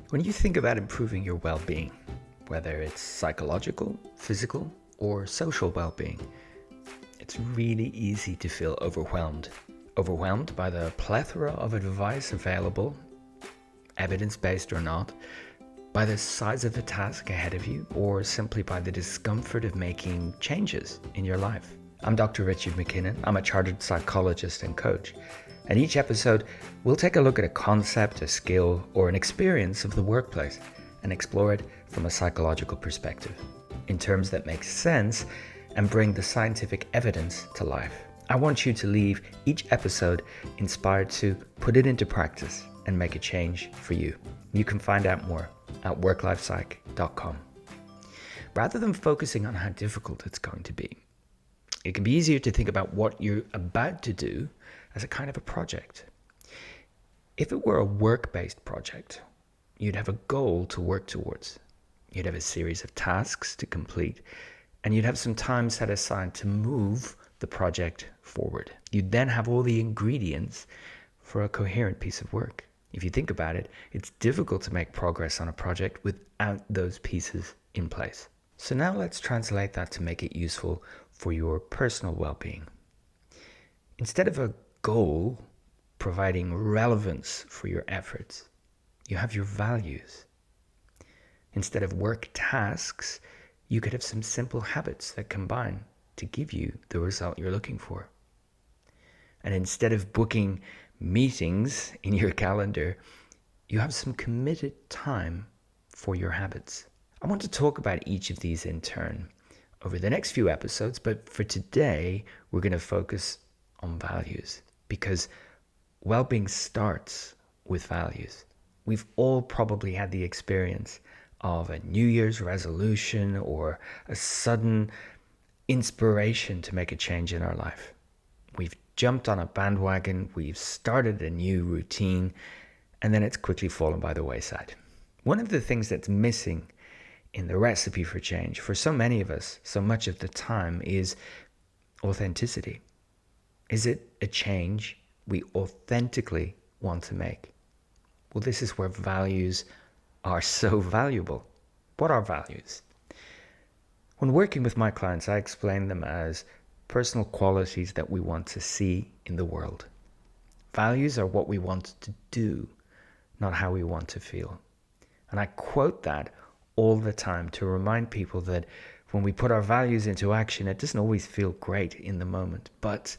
When you think about improving your well-being, whether it's psychological, physical, or social well-being, it's really easy to feel overwhelmed. Overwhelmed by the plethora of advice available, evidence-based or not, by the size of the task ahead of you, or simply by the discomfort of making changes in your life. I'm Dr. Richard McKinnon. I'm a chartered psychologist and coach. And each episode, we'll take a look at a concept, a skill, or an experience of the workplace and explore it from a psychological perspective in terms that make sense and bring the scientific evidence to life. I want you to leave each episode inspired to put it into practice and make a change for you. You can find out more at WorkLifePsych.com. Rather than focusing on how difficult it's going to be, it can be easier to think about what you're about to do as a kind of a project. If it were a work-based project, you'd have a goal to work towards. You'd have a series of tasks to complete, and you'd have some time set aside to move the project forward. You'd then have all the ingredients for a coherent piece of work. If you think about it, it's difficult to make progress on a project without those pieces in place. So now let's translate that to make it useful for your personal well-being. Instead of a goal providing relevance for your efforts, you have your values. Instead of work tasks, you could have some simple habits that combine to give you the result you're looking for. And instead of booking meetings in your calendar, you have some committed time for your habits. I want to talk about each of these in turn over the next few episodes, but for today, we're going to focus on values because well-being starts with values. We've all probably had the experience of a New Year's resolution or a sudden inspiration to make a change in our life. We've jumped on a bandwagon, we've started a new routine, and then it's quickly fallen by the wayside. One of the things that's missing in the recipe for change for so many of us, so much of the time, is authenticity. Is it a change we authentically want to make? Well, this is where values are so valuable. What are values? When working with my clients, I explain them as personal qualities that we want to see in the world. Values are what we want to do, not how we want to feel. And I quote that all the time to remind people that when we put our values into action, it doesn't always feel great in the moment, but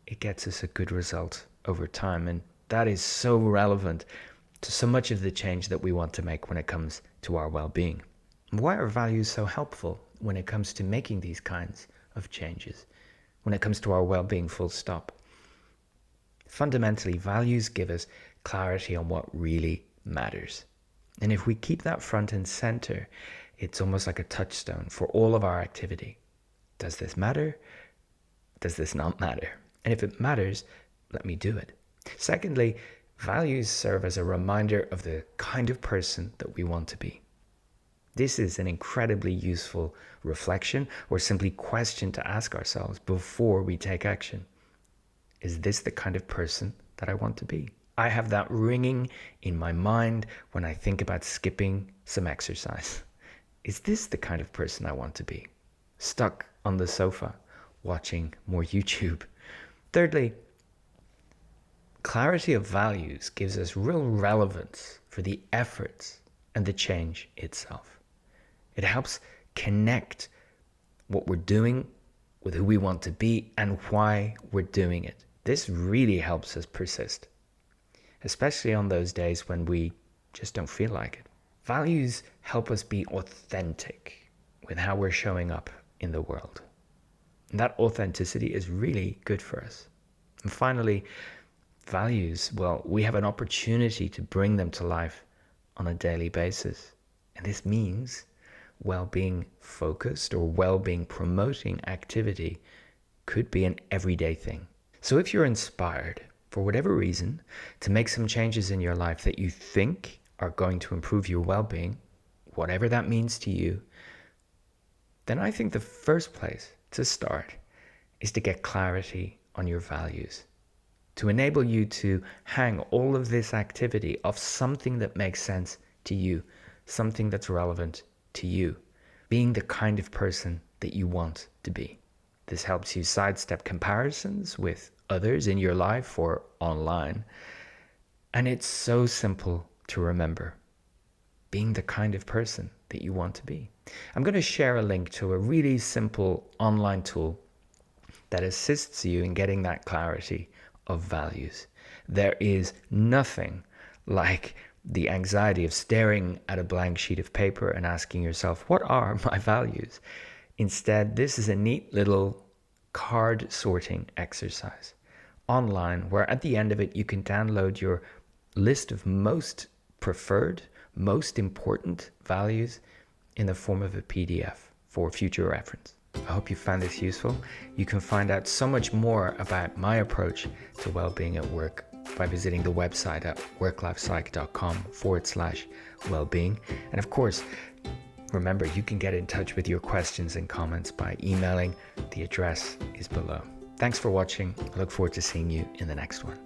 it gets us a good result over time. And that is so relevant to so much of the change that we want to make when it comes to our well-being. Why are values so helpful when it comes to making these kinds of changes? When it comes to our well-being, full stop. Fundamentally, values give us clarity on what really matters. And if we keep that front and center, it's almost like a touchstone for all of our activity. Does this matter? Does this not matter? And if it matters, let me do it. Secondly, values serve as a reminder of the kind of person that we want to be. This is an incredibly useful reflection or simply question to ask ourselves before we take action. Is this the kind of person that I want to be? I have that ringing in my mind when I think about skipping some exercise. Is this the kind of person I want to be? Stuck on the sofa, watching more YouTube. Thirdly, clarity of values gives us real relevance for the efforts and the change itself. It helps connect what we're doing with who we want to be and why we're doing it. This really helps us persist, especially on those days when we just don't feel like it. Values help us be authentic with how we're showing up in the world. And that authenticity is really good for us. And finally, values, well, we have an opportunity to bring them to life on a daily basis. And this means well-being focused or well-being promoting activity could be an everyday thing. So if you're inspired, for whatever reason, to make some changes in your life that you think are going to improve your well-being, whatever that means to you, then I think the first place to start is to get clarity on your values, to enable you to hang all of this activity off something that makes sense to you, something that's relevant to you, being the kind of person that you want to be. This helps you sidestep comparisons with others in your life or online. And it's so simple to remember, being the kind of person that you want to be. I'm going to share a link to a really simple online tool that assists you in getting that clarity of values. There is nothing like the anxiety of staring at a blank sheet of paper and asking yourself, what are my values? Instead, this is a neat little card sorting exercise online where at the end of it, you can download your list of most preferred, most important values in the form of a PDF for future reference. I hope you found this useful. You can find out so much more about my approach to well-being at work by visiting the website at WorkLifePsych.com/wellbeing. And of course, remember, you can get in touch with your questions and comments by emailing. The address is below. Thanks for watching. I look forward to seeing you in the next one.